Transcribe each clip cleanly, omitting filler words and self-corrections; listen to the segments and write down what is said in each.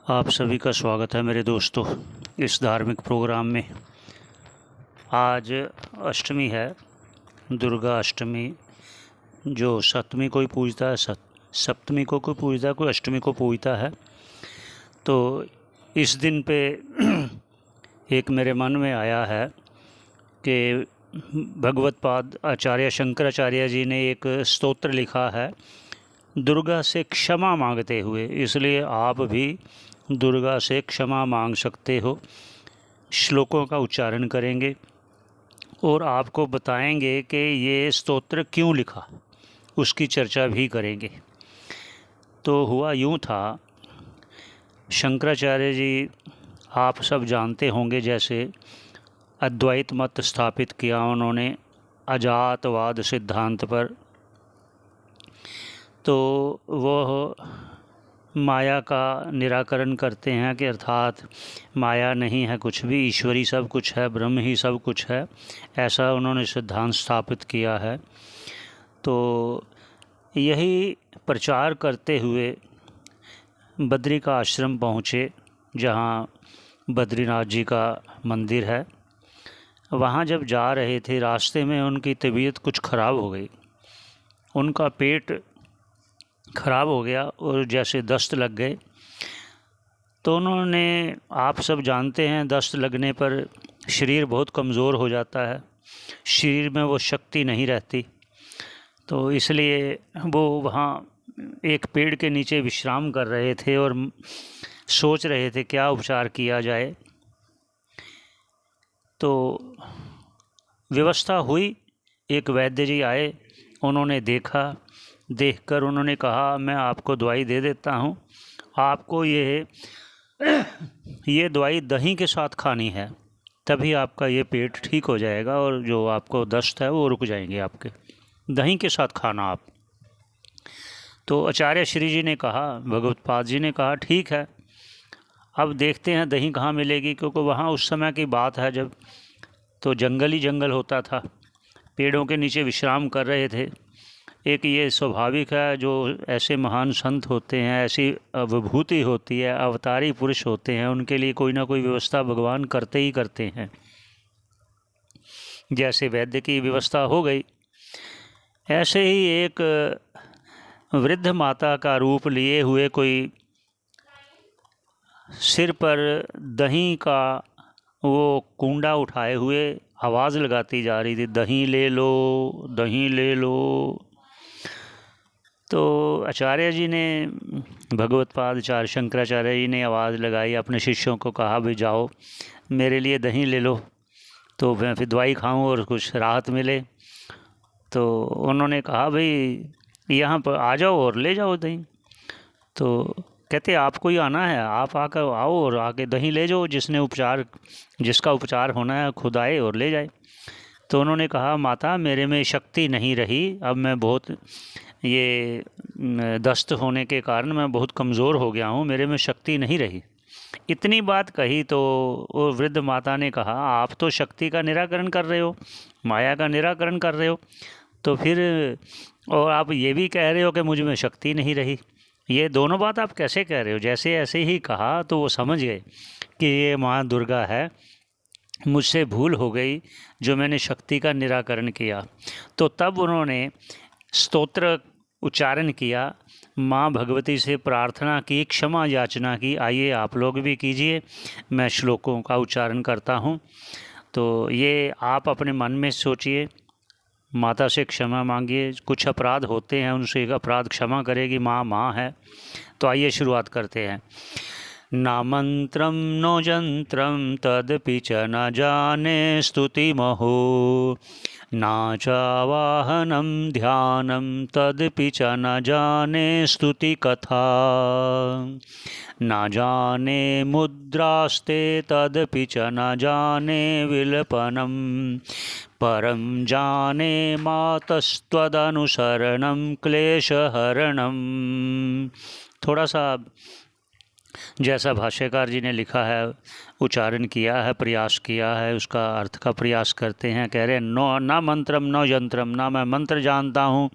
आप सभी का स्वागत है मेरे दोस्तों इस धार्मिक प्रोग्राम में। आज अष्टमी है, दुर्गा अष्टमी। जो सप्तमी को ही पूजता है, सप्तमी को कोई पूजता है, कोई अष्टमी को पूजता है। तो इस दिन पे एक मेरे मन में आया है कि भगवत पाद आचार्य शंकराचार्य जी ने एक स्तोत्र लिखा है दुर्गा से क्षमा मांगते हुए। इसलिए आप भी दुर्गा से क्षमा मांग सकते हो। श्लोकों का उच्चारण करेंगे और आपको बताएंगे कि ये स्तोत्र क्यों लिखा, उसकी चर्चा भी करेंगे। तो हुआ यूँ था, शंकराचार्य जी आप सब जानते होंगे, जैसे अद्वैत मत स्थापित किया उन्होंने अजातवाद सिद्धांत पर। तो वह माया का निराकरण करते हैं कि अर्थात माया नहीं है कुछ भी, ईश्वरी सब कुछ है, ब्रह्म ही सब कुछ है, ऐसा उन्होंने सिद्धांत स्थापित किया है। तो यही प्रचार करते हुए बद्री का आश्रम पहुँचे, जहाँ बद्रीनाथ जी का मंदिर है। वहाँ जब जा रहे थे, रास्ते में उनकी तबीयत कुछ ख़राब हो गई, उनका पेट ख़राब हो गया और जैसे दस्त लग गए। तो उन्होंने, आप सब जानते हैं, दस्त लगने पर शरीर बहुत कमज़ोर हो जाता है, शरीर में वो शक्ति नहीं रहती। तो इसलिए वो वहाँ एक पेड़ के नीचे विश्राम कर रहे थे और सोच रहे थे क्या उपचार किया जाए। तो व्यवस्था हुई, एक वैद्य जी आए, उन्होंने देखकर उन्होंने कहा मैं आपको दवाई दे देता हूँ, आपको ये दवाई दही के साथ खानी है, तभी आपका ये पेट ठीक हो जाएगा और जो आपको दस्त है वो रुक जाएंगे आपके, दही के साथ खाना आप। तो आचार्य श्री जी ने कहा, भगवत पाद जी ने कहा ठीक है, अब देखते हैं दही कहाँ मिलेगी, क्योंकि वहाँ उस समय की बात है जब तो जंगल ही जंगल होता था, पेड़ों के नीचे विश्राम कर रहे थे। एक ये स्वाभाविक है, जो ऐसे महान संत होते हैं, ऐसी विभूति होती है, अवतारी पुरुष होते हैं, उनके लिए कोई ना कोई व्यवस्था भगवान करते ही करते हैं। जैसे वैद्य की व्यवस्था हो गई, ऐसे ही एक वृद्ध माता का रूप लिए हुए कोई सिर पर दही का वो कूंडा उठाए हुए आवाज़ लगाती जा रही थी, दही ले लो, दही ले लो। तो आचार्य जी ने, भगवत पाद आचार्य शंकराचार्य जी ने आवाज़ लगाई, अपने शिष्यों को कहा भाई जाओ मेरे लिए दही ले लो, तो मैं फिर दवाई खाऊं और कुछ राहत मिले। तो उन्होंने कहा भाई यहाँ पर आ जाओ और ले जाओ दही। तो कहते आपको ही आना है, आप आकर आओ और आके दही ले जाओ, जिसका उपचार होना है खुद आए और ले जाए। तो उन्होंने कहा माता मेरे में शक्ति नहीं रही, अब मैं बहुत ये दस्त होने के कारण मैं बहुत कमज़ोर हो गया हूँ, मेरे में शक्ति नहीं रही। इतनी बात कही तो वो वृद्ध माता ने कहा आप तो शक्ति का निराकरण कर रहे हो, माया का निराकरण कर रहे हो, तो फिर और आप ये भी कह रहे हो कि मुझ में शक्ति नहीं रही, ये दोनों बात आप कैसे कह रहे हो। जैसे ऐसे ही कहा तो वो समझ गए कि ये माँ दुर्गा है, मुझसे भूल हो गई जो मैंने शक्ति का निराकरण किया। तो तब उन्होंने स्तोत्र उच्चारण किया, माँ भगवती से प्रार्थना की, क्षमा याचना की। आइए आप लोग भी कीजिए, मैं श्लोकों का उच्चारण करता हूँ। तो ये आप अपने मन में सोचिए, माता से क्षमा मांगिए, कुछ अपराध होते हैं उनसे एक अपराध क्षमा करेगी, माँ है। तो आइए शुरुआत करते हैं। न मंत्रं नो यंत्रं तदपि च न जाने स्तुतिमहो, न चावाहनं ध्यानं तदपि च न जाने स्तुति कथा, न जाने मुद्रास्ते तदपि च न जाने विलपनं, परं जाने मातस्त्वदनुसरणं क्लेशहरणं। थोड़ा सा जैसा भाष्यकार जी ने लिखा है, उच्चारण किया है, प्रयास किया है, उसका अर्थ का प्रयास करते हैं। कह रहे हैं नो ना मंत्रम न यंत्रम, ना मैं मंत्र जानता हूँ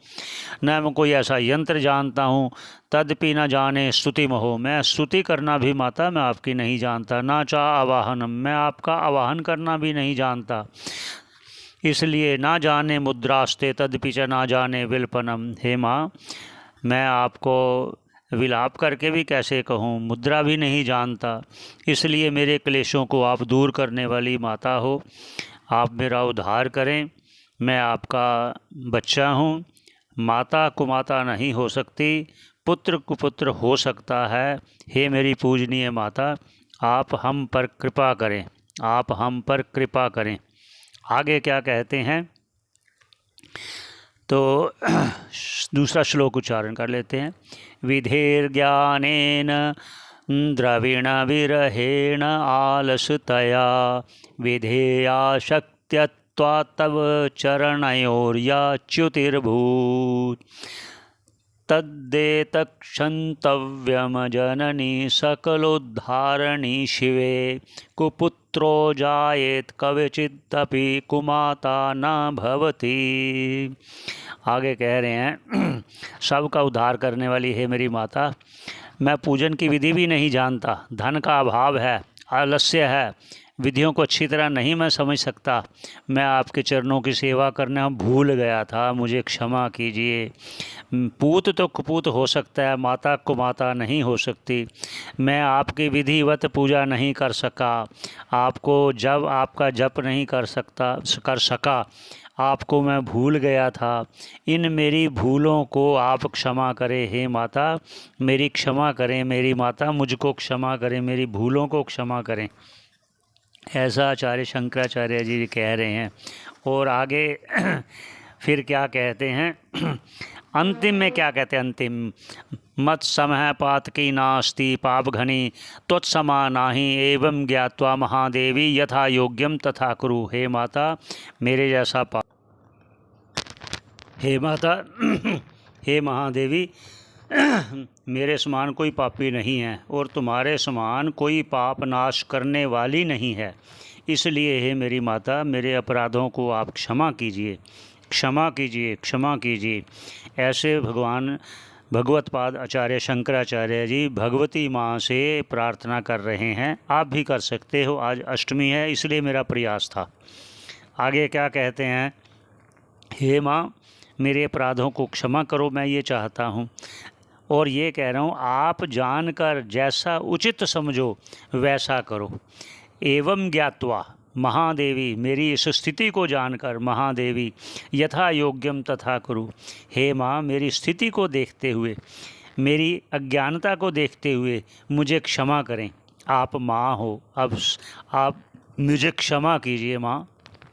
न मैं कोई ऐसा यंत्र जानता हूँ। तदपि न जाने स्तुति महो, मैं स्तुति करना भी माता मैं आपकी नहीं जानता। ना चा आवाहनम, मैं आपका आवाहन करना भी नहीं जानता। इसलिए ना जाने मुद्रास्ते तदपि च ना जाने विल्पनम, हे माँ मैं आपको विलाप करके भी कैसे कहूँ, मुद्रा भी नहीं जानता। इसलिए मेरे क्लेशों को आप दूर करने वाली माता हो, आप मेरा उद्धार करें। मैं आपका बच्चा हूँ। माता कुमाता नहीं हो सकती, पुत्र कुपुत्र हो सकता है। हे मेरी पूजनीय माता, आप हम पर कृपा करें, आप हम पर कृपा करें। आगे क्या कहते हैं, तो दूसरा श्लोक उच्चारण कर लेते हैं। विधेर्ज्ञानेन द्रविण विरहेण आलसतया, विधेया शक्त्यत्वा तव चरणयोर्याच्युतिर्भूत्। तद्देतक्षन्तव्यम जननी सकलोद्धारणी शिवे, कुपुत्रो जायेत कवचिदपि कुमाता न भवति। आगे कह रहे हैं सबका उद्धार करने वाली है मेरी माता, मैं पूजन की विधि भी नहीं जानता, धन का अभाव है, आलस्य है, विधियों को अच्छी तरह नहीं मैं समझ सकता। मैं आपके चरणों की सेवा करना भूल गया था, मुझे क्षमा कीजिए। पूत तो कुपूत हो सकता है, माता को माता नहीं हो सकती। मैं आपकी विधिवत पूजा नहीं कर सका, आपको जब आपका जप नहीं कर सका, आपको मैं भूल गया था। इन मेरी भूलों को आप क्षमा करें हे माता, मेरी क्षमा करें मेरी माता, मुझको क्षमा करें, मेरी भूलों को क्षमा करें। ऐसा आचार्य शंकराचार्य जी कह रहे हैं। और आगे फिर क्या कहते हैं अंतिम में क्या कहते हैं, अंतिम मत समय पात की नास्ति पाप घनी त्वत्समा नाही, एवं ज्ञात्वा महादेवी यथा योग्यम तथा कुरु। हे माता मेरे जैसा पाप, हे माता हे महादेवी मेरे समान कोई पापी नहीं है और तुम्हारे समान कोई पाप नाश करने वाली नहीं है। इसलिए हे मेरी माता मेरे अपराधों को आप क्षमा कीजिए, क्षमा कीजिए, क्षमा कीजिए। ऐसे भगवान भगवत पाद आचार्य शंकराचार्य जी भगवती माँ से प्रार्थना कर रहे हैं। आप भी कर सकते हो, आज अष्टमी है इसलिए मेरा प्रयास था। आगे क्या कहते हैं, हे माँ मेरे अपराधों को क्षमा करो, मैं ये चाहता हूँ। और ये कह रहा हूँ आप जानकर जैसा उचित समझो वैसा करो। एवं ज्ञात्वा महादेवी, मेरी इस स्थिति को जानकर महादेवी, यथा योग्यम तथा कुरु, हे माँ मेरी स्थिति को देखते हुए, मेरी अज्ञानता को देखते हुए मुझे क्षमा करें। आप माँ हो, अब आप मुझे क्षमा कीजिए माँ,